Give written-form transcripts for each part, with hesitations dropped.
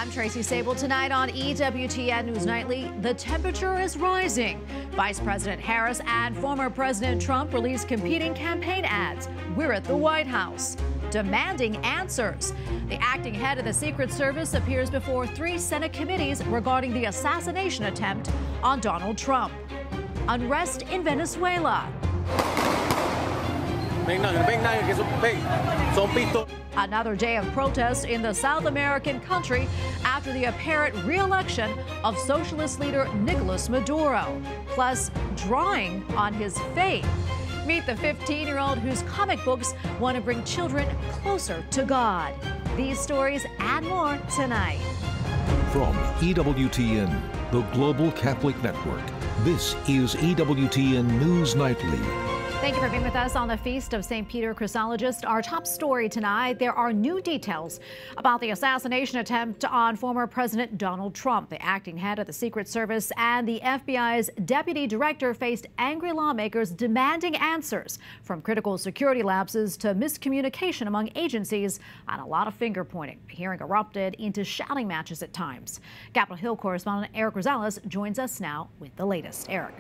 I'm Tracy Sabol. Tonight on EWTN News Nightly, the temperature is rising. Vice President Harris and former President Trump released competing campaign ads. We're at the White House, demanding answers. The acting head of the Secret Service appears before 3 Senate committees regarding the assassination attempt on Donald Trump. Unrest in Venezuela. Another day of protest in the South American country after the apparent re-election of socialist leader Nicolas Maduro, plus drawing on his faith. Meet the 15-year-old whose comic books want to bring children closer to God. These stories and more tonight. From EWTN, the Global Catholic Network, this is EWTN News Nightly. Thank you for being with us on the Feast of St. Peter Chrysologist. Our top story tonight, there are new details about the assassination attempt on former President Donald Trump. The acting head of the Secret Service and the FBI's deputy director faced angry lawmakers demanding answers, from critical security lapses to miscommunication among agencies and a lot of finger pointing. The hearing erupted into shouting matches at times. Capitol Hill correspondent Eric Rosales joins us now with the latest. Eric.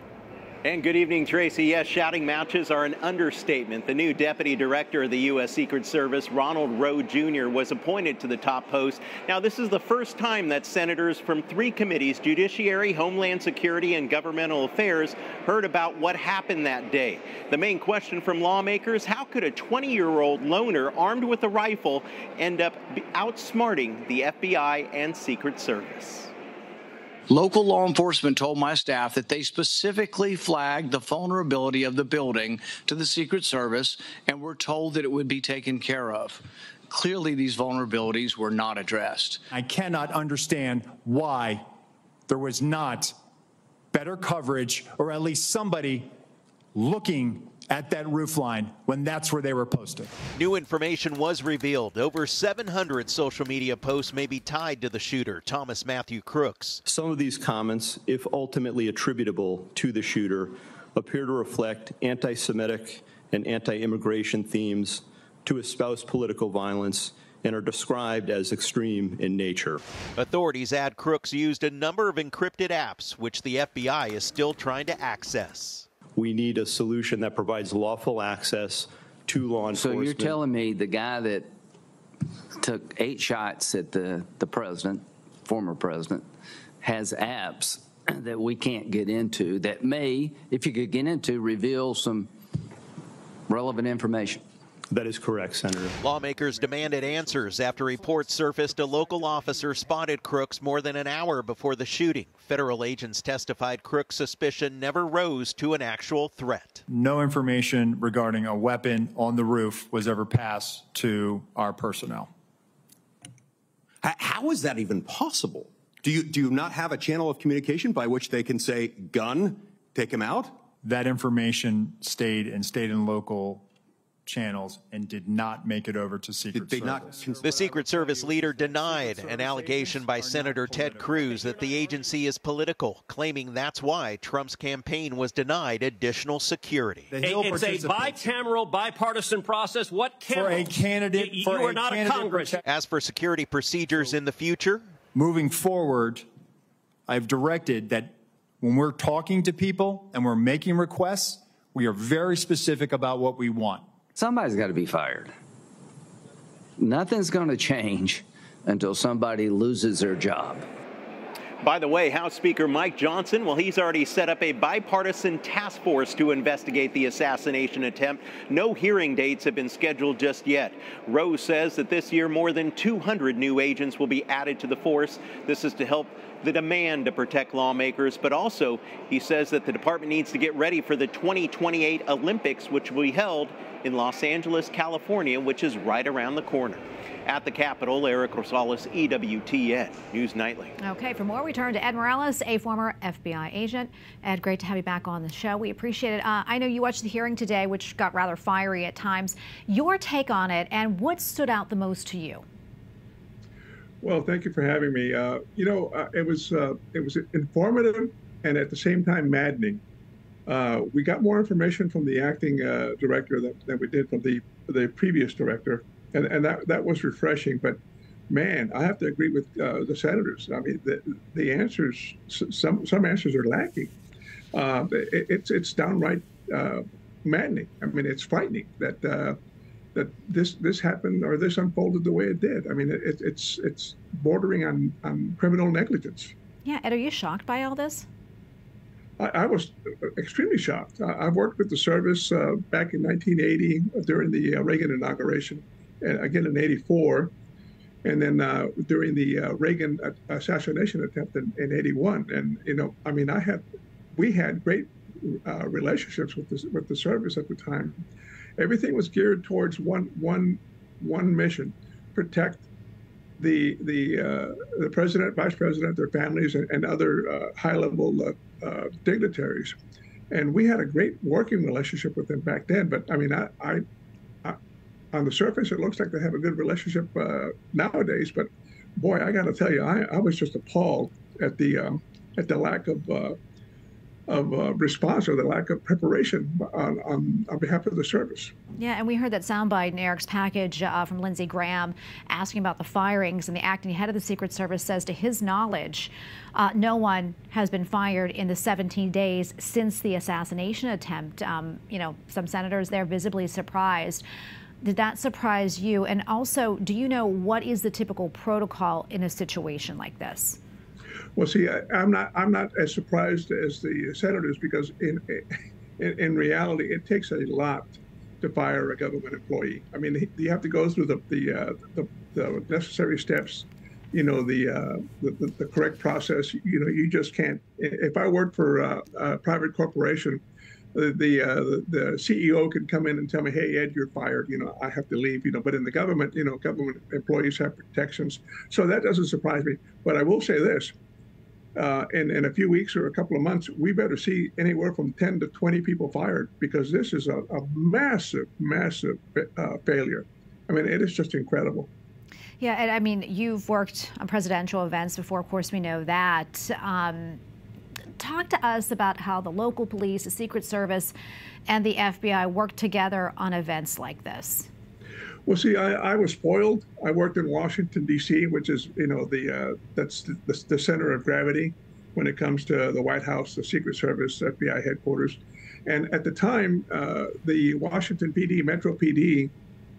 And good evening, Tracy. Yes, shouting matches are an understatement. The new deputy director of the U.S. Secret Service, Ronald Rowe Jr., was appointed to the top post. Now, this is the first time that senators from 3 committees, Judiciary, Homeland Security, and Governmental Affairs, heard about what happened that day. The main question from lawmakers, how could a 20-year-old loner armed with a rifle end up outsmarting the FBI and Secret Service? Local law enforcement told my staff that they specifically flagged the vulnerability of the building to the Secret Service and were told that it would be taken care of. Clearly, these vulnerabilities were not addressed. I cannot understand why there was not better coverage, or at least somebody looking at that roof line when that's where they were posted. New information was revealed. Over 700 social media posts may be tied to the shooter, Thomas Matthew Crooks. Some of these comments, if ultimately attributable to the shooter, appear to reflect anti-Semitic and anti-immigration themes, to espouse political violence, and are described as extreme in nature. Authorities add Crooks used a number of encrypted apps, which the FBI is still trying to access. We need a solution that provides lawful access to law enforcement. So you're telling me the guy that took 8 shots at the president, former president, has apps that we can't get into that may, if you could get into, reveal some relevant information? That is correct, Senator. Lawmakers demanded answers after reports surfaced a local officer spotted Crooks more than an hour before the shooting. Federal agents testified Crooks' suspicion never rose to an actual threat. No information regarding a weapon on the roof was ever passed to our personnel. How is that even possible? Do you not have a channel of communication by which they can say, gun, take him out? That information stayed in local channels and did not make it over to Secret Service. The Secret Service leader denied an allegation by Senator Ted Cruz that the agency is political, claiming that's why Trump's campaign was denied additional security. It's a bicameral, bipartisan process. What can for a candidate? You are not a Congress. As for security procedures in the future, moving forward, I've directed that when we're talking to people and we're making requests, we are very specific about what we want. Somebody's got to be fired. Nothing's going to change until somebody loses their job. By the way, House Speaker Mike Johnson, well, he's already set up a bipartisan task force to investigate the assassination attempt. No hearing dates have been scheduled just yet. Rose says that this year more than 200 new agents will be added to the force. This is to help the demand to protect lawmakers, but also he says that the department needs to get ready for the 2028 Olympics, which will be held in Los Angeles, California, which is right around the corner. At the Capitol, Eric Rosales, EWTN News Nightly. Okay, for more, we turn to Ed Morales, a former FBI agent. Ed, great to have you back on the show. We appreciate it. I know you watched the hearing today, which got rather fiery at times. Your take on it, and what stood out the most to you? Well, thank you for having me. It was informative and at the same time maddening. We got more information from the acting director than we did from the previous director, and that was refreshing. But man, I have to agree with the senators. I mean, the answers, some answers are lacking. It's downright maddening. I mean, it's frightening that that this happened or this unfolded the way it did. I mean, it's bordering on criminal negligence. Yeah, Ed, are you shocked by all this? I was extremely shocked. I worked with the service back in 1980 during the Reagan inauguration, and again in '84, and then during the Reagan assassination attempt in '81. And you know, I mean, we had great relationships with the service at the time. Everything was geared towards one mission: protect the president, vice president, their families, and other high-level dignitaries. And we had a great working relationship with them back then. But I mean, I on the surface, it looks like they have a good relationship nowadays. But boy, I got to tell you, I was just appalled at the lack of response or the lack of preparation on behalf of the service. Yeah, and we heard that soundbite in Eric's package from Lindsey Graham asking about the firings, and the acting head of the Secret Service says to his knowledge, no one has been fired in the 17 days since the assassination attempt. You know, some senators there visibly surprised. Did that surprise you? And also, do you know what is the typical protocol in a situation like this? Well, see, I'm not as surprised as the senators, because in reality, it takes a lot to fire a government employee. I mean, you have to go through the necessary steps, you know, the correct process. You know, you just can't. If I worked for a private corporation, the CEO could come in and tell me, "Hey, Ed, you're fired. You know, I have to leave." You know, but in the government, you know, government employees have protections, so that doesn't surprise me. But I will say this. In a few weeks or a couple of months, we better see anywhere from 10 to 20 people fired, because this is a massive, massive failure. I mean, it is just incredible. Yeah, and I mean, you've worked on presidential events before. Of course, we know that. Talk to us about how the local police, the Secret Service, and the FBI work together on events like this. Well, see, I was spoiled. I worked in Washington, D.C., which is, you know, that's the center of gravity when it comes to the White House, the Secret Service, FBI headquarters. And at the time, the Washington PD, Metro PD,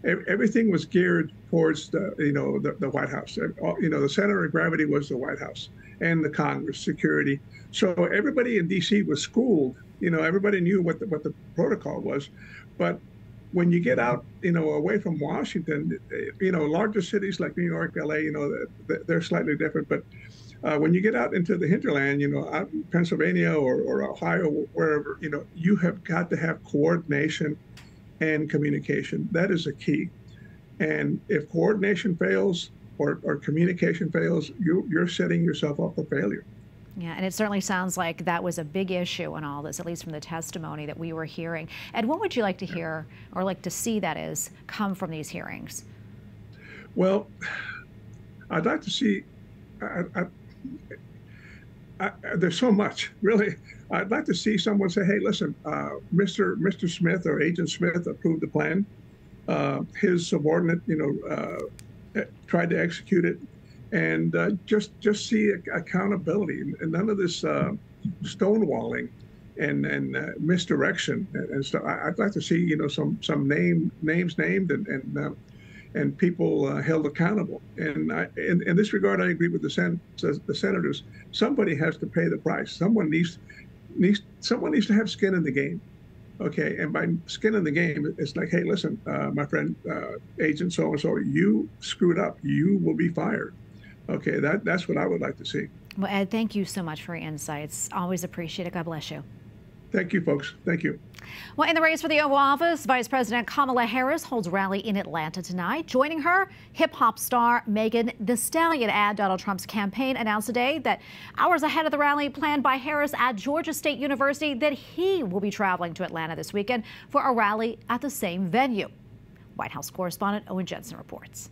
everything was geared towards the White House. You know, the center of gravity was the White House and the Congress, security. So everybody in D.C. was schooled. You know, everybody knew what the protocol was, but when you get out, you know, away from Washington, you know, larger cities like New York, LA, you know, they're slightly different. But when you get out into the hinterland, you know, out in Pennsylvania or Ohio, wherever, you know, you have got to have coordination and communication. That is a key. And if coordination fails or communication fails, you're setting yourself up for failure. Yeah, and it certainly sounds like that was a big issue in all this, at least from the testimony that we were hearing. Ed, what would you like to hear, or like to see, that is, come from these hearings? Well, I'd like to see, there's so much, really. I'd like to see someone say, hey, listen, Mr. Smith or Agent Smith approved the plan. His subordinate, you know, tried to execute it. And just see accountability, and none of this stonewalling and misdirection and stuff. I'd like to see, you know, some names named and people held accountable. And in this regard, I agree with the senators. Somebody has to pay the price. Someone needs to have skin in the game. Okay, and by skin in the game, it's like, hey, listen, my friend, Agent so-and-so, you screwed up. You will be fired. Okay, that's what I would like to see. Well, Ed, thank you so much for your insights. Always appreciate it. God bless you. Thank you, folks. Thank you. Well, in the race for the Oval Office, Vice President Kamala Harris holds a rally in Atlanta tonight. Joining her, hip-hop star Megan Thee Stallion. And Donald Trump's campaign announced today that hours ahead of the rally planned by Harris at Georgia State University that he will be traveling to Atlanta this weekend for a rally at the same venue. White House correspondent Owen Jensen reports.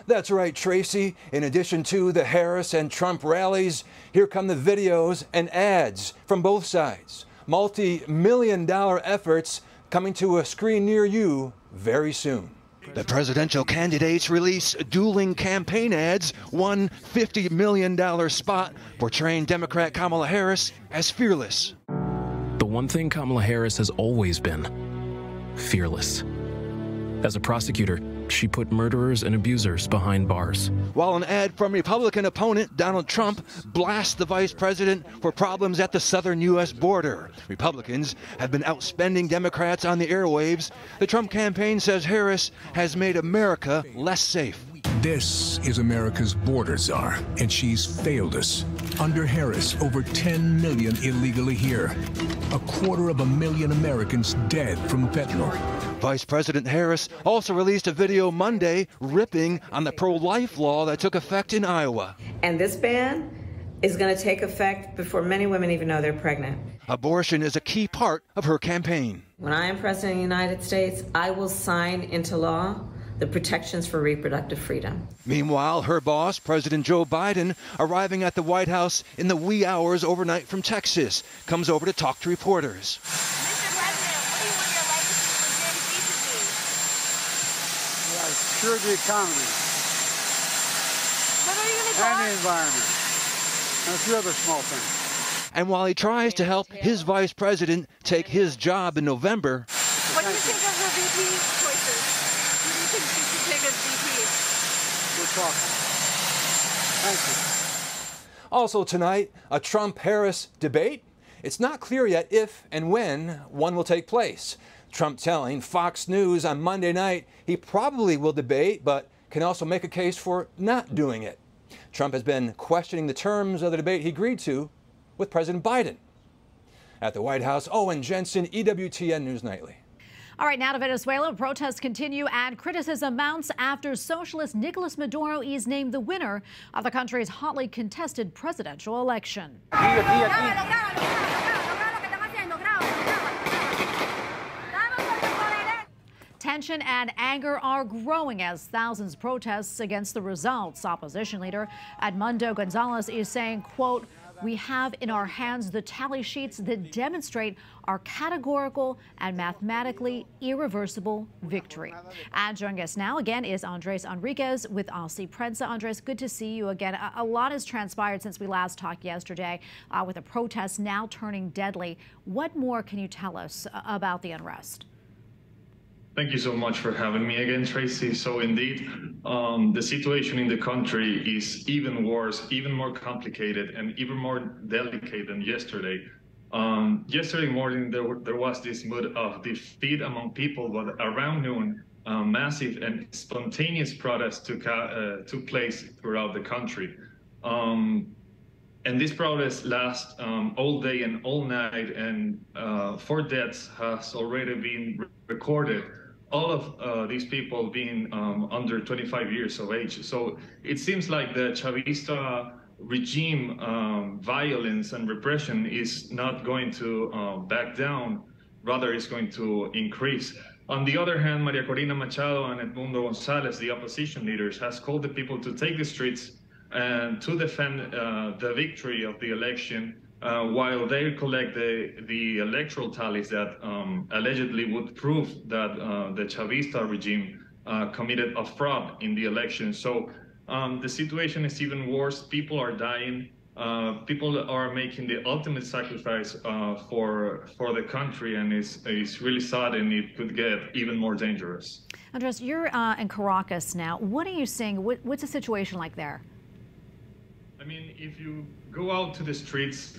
That's right, Tracy. In addition to the Harris and Trump rallies, here come the videos and ads from both sides. Multi-million-dollar efforts coming to a screen near you very soon. The presidential candidates release dueling campaign ads, one $50 million spot portraying Democrat Kamala Harris as fearless. The one thing Kamala Harris has always been: fearless. As a prosecutor, she put murderers and abusers behind bars. While an ad from Republican opponent Donald Trump blasts the vice president for problems at the southern U.S. border. Republicans have been outspending Democrats on the airwaves. The Trump campaign says Harris has made America less safe. This is America's border czar, and she's failed us. Under Harris, over 10 million illegally here. 250,000 Americans dead from fentanyl. Vice President Harris also released a video Monday ripping on the pro-life law that took effect in Iowa. And this ban is going to take effect before many women even know they're pregnant. Abortion is a key part of her campaign. When I am President of the United States, I will sign into law the protections for reproductive freedom. Meanwhile, her boss, President Joe Biden, arriving at the White House in the wee hours overnight from Texas, comes over to talk to reporters. Mr. President, what do you want your legacy for Gen Z to be? Cure the economy. What are you going to do? And the environment. And a few other small things. And while he tries to help his vice president take his job in November, what do you think of her VP choices? Who do you think she should take as VP? We're talking. Thank you. Also tonight, a Trump-Harris debate. It's not clear yet if and when one will take place. Trump telling Fox News on Monday night he probably will debate, but can also make a case for not doing it. Trump has been questioning the terms of the debate he agreed to with President Biden. At the White House, Owen Jensen, EWTN News Nightly. All right, now to Venezuela. Protests continue and criticism mounts after socialist Nicolas Maduro is named the winner of the country's hotly contested presidential election. Tension and anger are growing as thousands protest against the results. Opposition leader Edmundo Gonzalez is saying, quote, "We have in our hands the tally sheets that demonstrate our categorical and mathematically irreversible victory." And joining us now again is Andre Enriquez with Aussie Prensa. Andres, good to see you again. A lot has transpired since we last talked yesterday with the protests now turning deadly. What more can you tell us about the unrest? Thank you so much for having me again, Tracy. So indeed, the situation in the country is even worse, even more complicated, and even more delicate than yesterday. Yesterday morning, there was this mood of defeat among people, but around noon, massive and spontaneous protests took place throughout the country. And these protests last all day and all night, and 4 deaths has already been recorded. All of these people being under 25 years of age. So it seems like the Chavista regime violence and repression is not going to back down, rather it's going to increase. On the other hand, Maria Corina Machado and Edmundo Gonzalez, the opposition leaders, has called the people to take the streets and to defend the victory of the election, while they collect the electoral tallies that allegedly would prove that the Chavista regime committed a fraud in the election. So the situation is even worse. People are dying. People are making the ultimate sacrifice for the country, and it's really sad, and it could get even more dangerous. Andres, you're in Caracas now. What are you seeing? What's the situation like there? I mean, if you go out to the streets,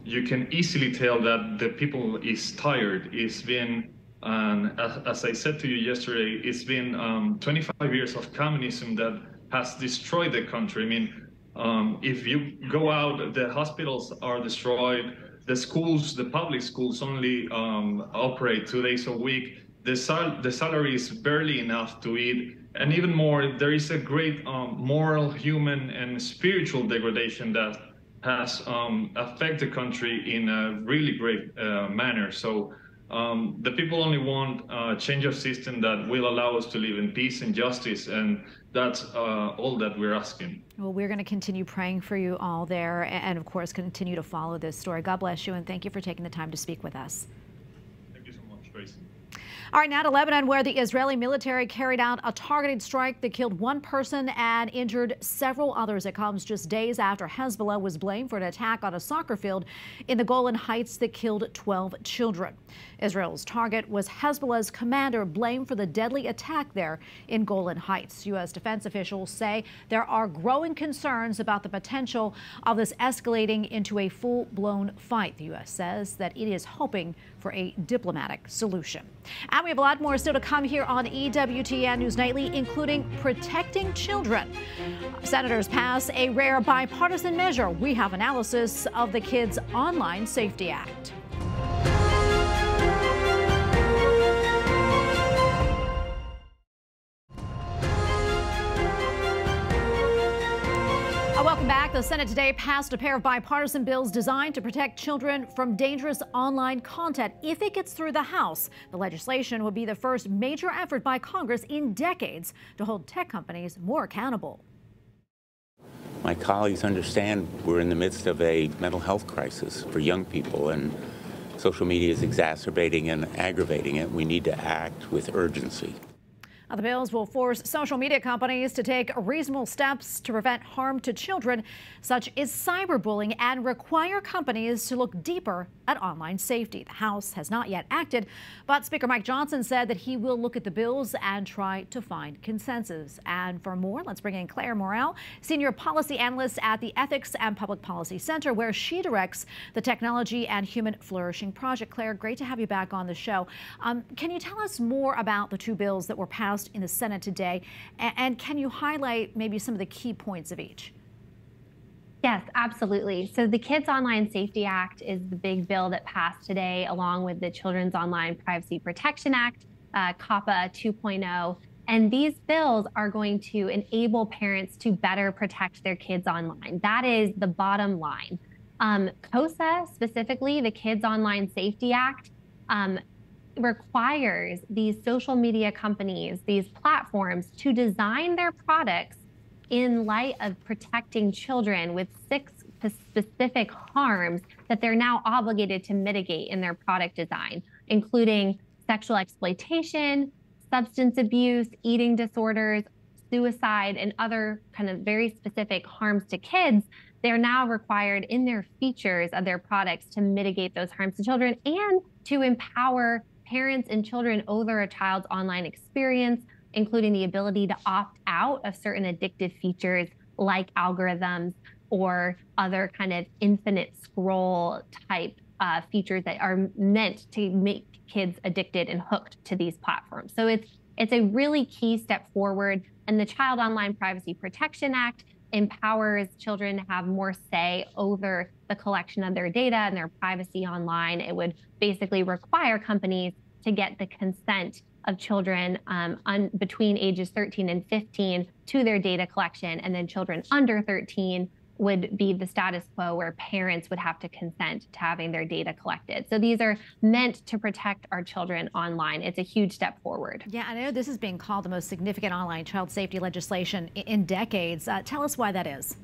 you can easily tell that the people is tired. It's been, as I said to you yesterday, it's been 25 years of communism that has destroyed the country. I mean, if you go out, the hospitals are destroyed. The schools, the public schools only operate 2 days a week. The salary is barely enough to eat. And even more, there is a great moral, human, and spiritual degradation that has affected the country in a really great manner. So the people only want a change of system that will allow us to live in peace and justice, and that's all that we're asking. Well, we're going to continue praying for you all there, and of course, continue to follow this story. God bless you, and thank you for taking the time to speak with us. Thank you so much, Tracy. All right, now to Lebanon, where the Israeli military carried out a targeted strike that killed one person and injured several others. It comes just days after Hezbollah was blamed for an attack on a soccer field in the Golan Heights that killed 12 children. Israel's target was Hezbollah's commander, blamed for the deadly attack there in Golan Heights. U.S. defense officials say there are growing concerns about the potential of this escalating into a full-blown fight. The U.S. says that it is hoping for a diplomatic solution. And we have a lot more still to come here on EWTN News Nightly, including protecting children. Senators pass a rare bipartisan measure. We have analysis of the Kids Online Safety Act. Welcome back. The Senate today passed a pair of bipartisan bills designed to protect children from dangerous online content. If it gets through the House, the legislation would be the first major effort by Congress in decades to hold tech companies more accountable. My colleagues understand we're in the midst of a mental health crisis for young people, and social media is exacerbating and aggravating it. We need to act with urgency. The bills will force social media companies to take reasonable steps to prevent harm to children, such as cyberbullying, and require companies to look deeper at online safety. The House has not yet acted, but Speaker Mike Johnson said that he will look at the bills and try to find consensus. And for more, let's bring in Claire Morrell, Senior Policy Analyst at the Ethics and Public Policy Center, where she directs the Technology and Human Flourishing Project. Claire, great to have you back on the show. Can you tell us more about the two bills that were passed in the Senate today, and can you highlight maybe some of the key points of each? Yes, absolutely. So the Kids Online Safety Act is the big bill that passed today, along with the Children's Online Privacy Protection Act, COPPA 2.0. And these bills are going to enable parents to better protect their kids online. That is the bottom line. COSA, specifically the Kids Online Safety Act, requires these social media companies, these platforms, to design their products in light of protecting children with 6 specific harms that they're now obligated to mitigate in their product design, including sexual exploitation, substance abuse, eating disorders, suicide, and other kind of very specific harms to kids. They're now required in their features of their products to mitigate those harms to children and to empower parents and children over a child's online experience, including the ability to opt out of certain addictive features like algorithms or other kind of infinite scroll type features that are meant to make kids addicted and hooked to these platforms. So it's a really key step forward. And the Child Online Privacy Protection Act empowers children to have more say over the collection of their data and their privacy online. It would basically require companies to get the consent of children between ages 13 and 15 to their data collection, and then children under 13 would be the status quo where parents would have to consent to having their data collected. So these are meant to protect our children online. It's a huge step forward. Yeah, I know this is being called the most significant online child safety legislation in decades. Tell us why that is.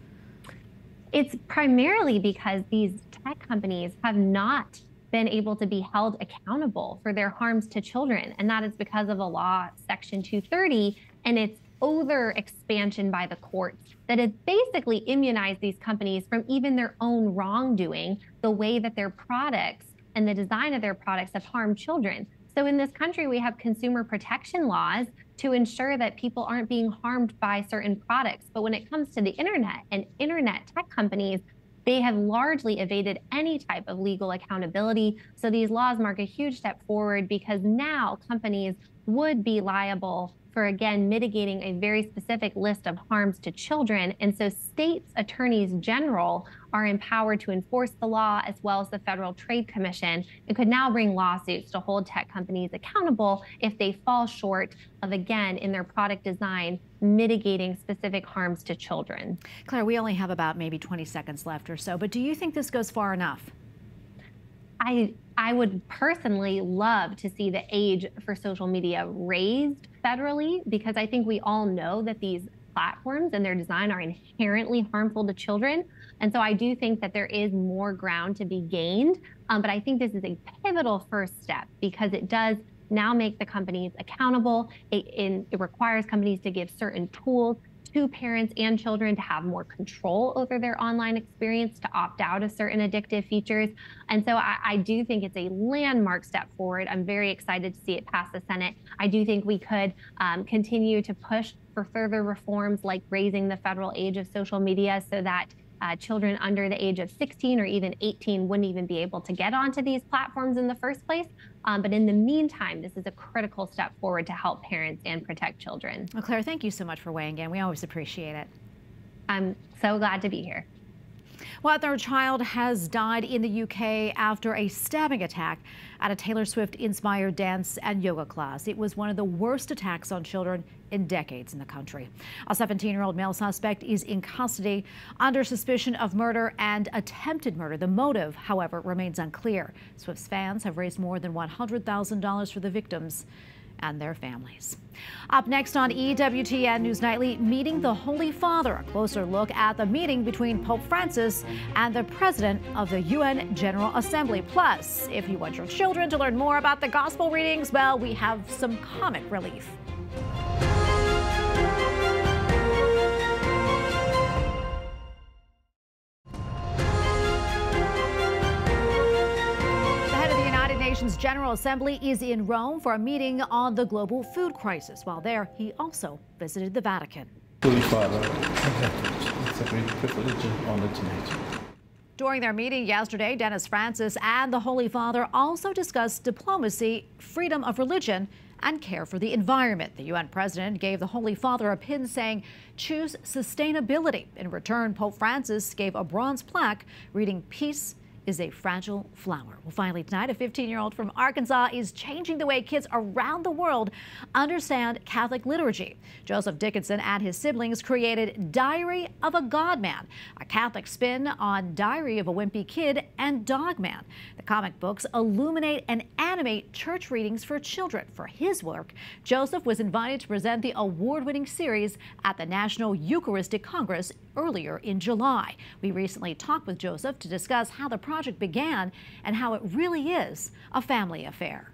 It's primarily because these tech companies have not been able to be held accountable for their harms to children. And that is because of a law, Section 230, and its over expansion by the courts that has basically immunized these companies from even their own wrongdoing, the way that their products and the design of their products have harmed children. So in this country, we have consumer protection laws to ensure that people aren't being harmed by certain products. But when it comes to the internet and internet tech companies, they have largely evaded any type of legal accountability. So these laws mark a huge step forward because now companies would be liable for, again, mitigating a very specific list of harms to children. And so states' attorneys general are empowered to enforce the law, as well as the Federal Trade Commission, and could now bring lawsuits to hold tech companies accountable if they fall short of, again, in their product design, mitigating specific harms to children. Claire, we only have about maybe 20 seconds left or so, but do you think this goes far enough? I would personally love to see the age for social media raised federally, because I think we all know that these platforms and their design are inherently harmful to children. And so I do think that there is more ground to be gained. But I think this is a pivotal first step because it does now make the companies accountable. It requires companies to give certain tools to parents and children to have more control over their online experience, to opt out of certain addictive features. And so I do think it's a landmark step forward. I'm very excited to see it pass the Senate. I do think we could continue to push for further reforms, like raising the federal age of social media so that children under the age of 16 or even 18 wouldn't even be able to get onto these platforms in the first place. But in the meantime, this is a critical step forward to help parents and protect children. Well, Claire, thank you so much for weighing in. We always appreciate it. I'm so glad to be here. Well, a third child has died in the UK after a stabbing attack at a Taylor Swift-inspired dance and yoga class. It was one of the worst attacks on children in decades in the country. A 17-year-old male suspect is in custody under suspicion of murder and attempted murder. The motive, however, remains unclear. Swift's fans have raised more than $100,000 for the victims and their families. Up next on EWTN News Nightly, meeting the Holy Father. A closer look at the meeting between Pope Francis and the President of the UN General Assembly. Plus, if you want your children to learn more about the gospel readings, well, we have some comic relief. Nations General Assembly is in Rome for a meeting on the global food crisis. While there, he also visited the Vatican. Holy Father, it's a great privilege and honor to meet you. During their meeting yesterday, Dennis Francis and the Holy Father also discussed diplomacy, freedom of religion, and care for the environment. The UN president gave the Holy Father a pin saying, "Choose sustainability." In return, Pope Francis gave a bronze plaque reading, "Peace is a fragile flower." Well, finally tonight, a 15-year-old from Arkansas is changing the way kids around the world understand Catholic liturgy. Joseph Dickinson and his siblings created Diary of a God-Man, a Catholic spin on Diary of a Wimpy Kid and Dog Man. The comic books illuminate and animate church readings for children. For his work, Joseph was invited to present the award-winning series at the National Eucharistic Congress earlier in July. We recently talked with Joseph to discuss how the project began and how it really is a family affair.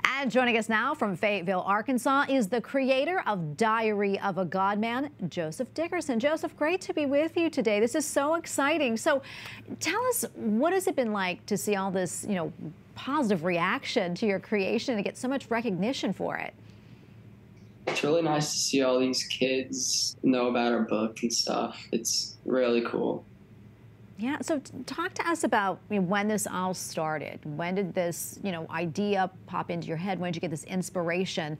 And joining us now from Fayetteville, Arkansas, is the creator of Diary of a God-Man, Joseph Dickerson. Joseph, great to be with you today. This is so exciting. So tell us, what has it been like to see all this, positive reaction to your creation and get so much recognition for it? It's really nice to see all these kids know about our book and stuff. It's really cool. Yeah, so talk to us about when this all started. When did this, idea pop into your head? When did you get this inspiration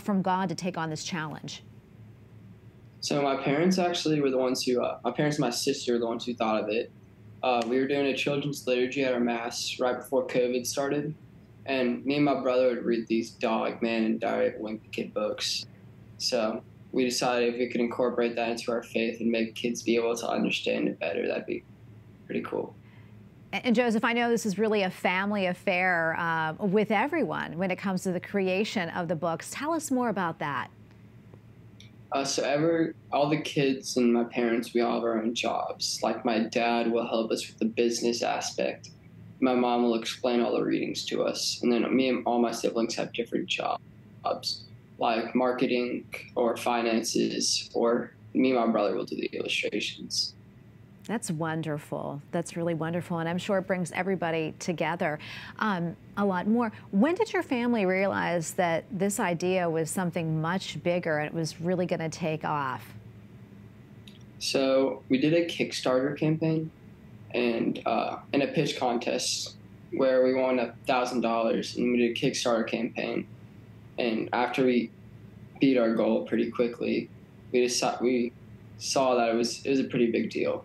from God to take on this challenge? So my parents actually were the ones who, my parents and my sister were the ones who thought of it. We were doing a children's liturgy at our Mass right before COVID started. And me and my brother would read these Dog Man and Diary of a Wimpy Kid books. So we decided if we could incorporate that into our faith and make kids be able to understand it better, that'd be pretty cool. And Joseph, I know this is really a family affair with everyone when it comes to the creation of the books. Tell us more about that. All the kids and my parents, we all have our own jobs. Like my dad will help us with the business aspect. My mom will explain all the readings to us. And then me and all my siblings have different jobs, like marketing or finances, or me and my brother will do the illustrations. That's wonderful. That's really wonderful. And I'm sure it brings everybody together a lot more. When did your family realize that this idea was something much bigger and it was really going to take off? So we did a Kickstarter campaign and in a pitch contest where we won $1,000, and we did a Kickstarter campaign. And after we beat our goal pretty quickly, we saw that it was a pretty big deal.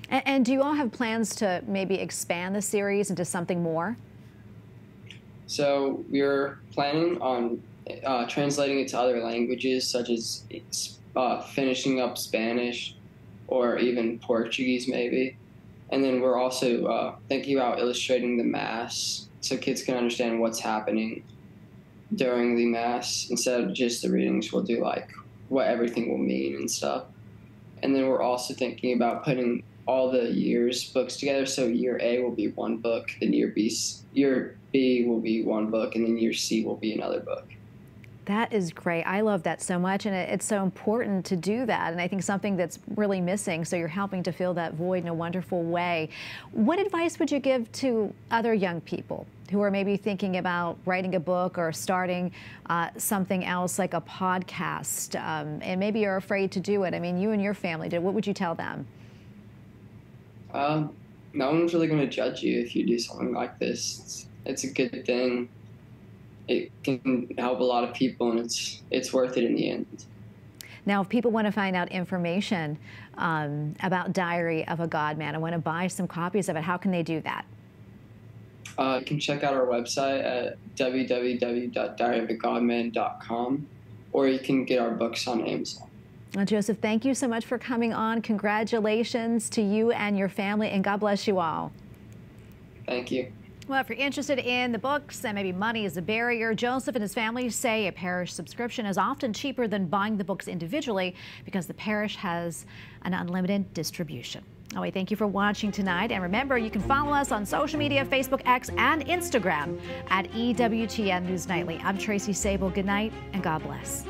And do you all have plans to maybe expand the series into something more? So we're planning on translating it to other languages, such as finishing up Spanish or even Portuguese maybe. And then we're also thinking about illustrating the Mass so kids can understand what's happening during the Mass. Instead of just the readings, we'll do like what everything will mean and stuff. And then we're also thinking about putting all the year's books together. So year A will be one book, then year B will be one book, and then year C will be another book. That is great. I love that so much, and it's so important to do that, and I think something that's really missing, so you're helping to fill that void in a wonderful way. What advice would you give to other young people who are maybe thinking about writing a book or starting something else like a podcast, and maybe you're afraid to do it? I mean, you and your family did. What would you tell them? No one's really going to judge you if you do something like this. It's a good thing. It can help a lot of people, and it's worth it in the end. Now, if people want to find out information about Diary of a God-Man and want to buy some copies of it, how can they do that? You can check out our website at www.diaryofagodman.com, or you can get our books on Amazon. Well, Joseph, thank you so much for coming on. Congratulations to you and your family, and God bless you all. Thank you. Well, if you're interested in the books and maybe money is a barrier, Joseph and his family say a parish subscription is often cheaper than buying the books individually because the parish has an unlimited distribution. Oh, we thank you for watching tonight. And remember, you can follow us on social media, Facebook, X, and Instagram at EWTN News Nightly. I'm Tracy Sabol. Good night and God bless.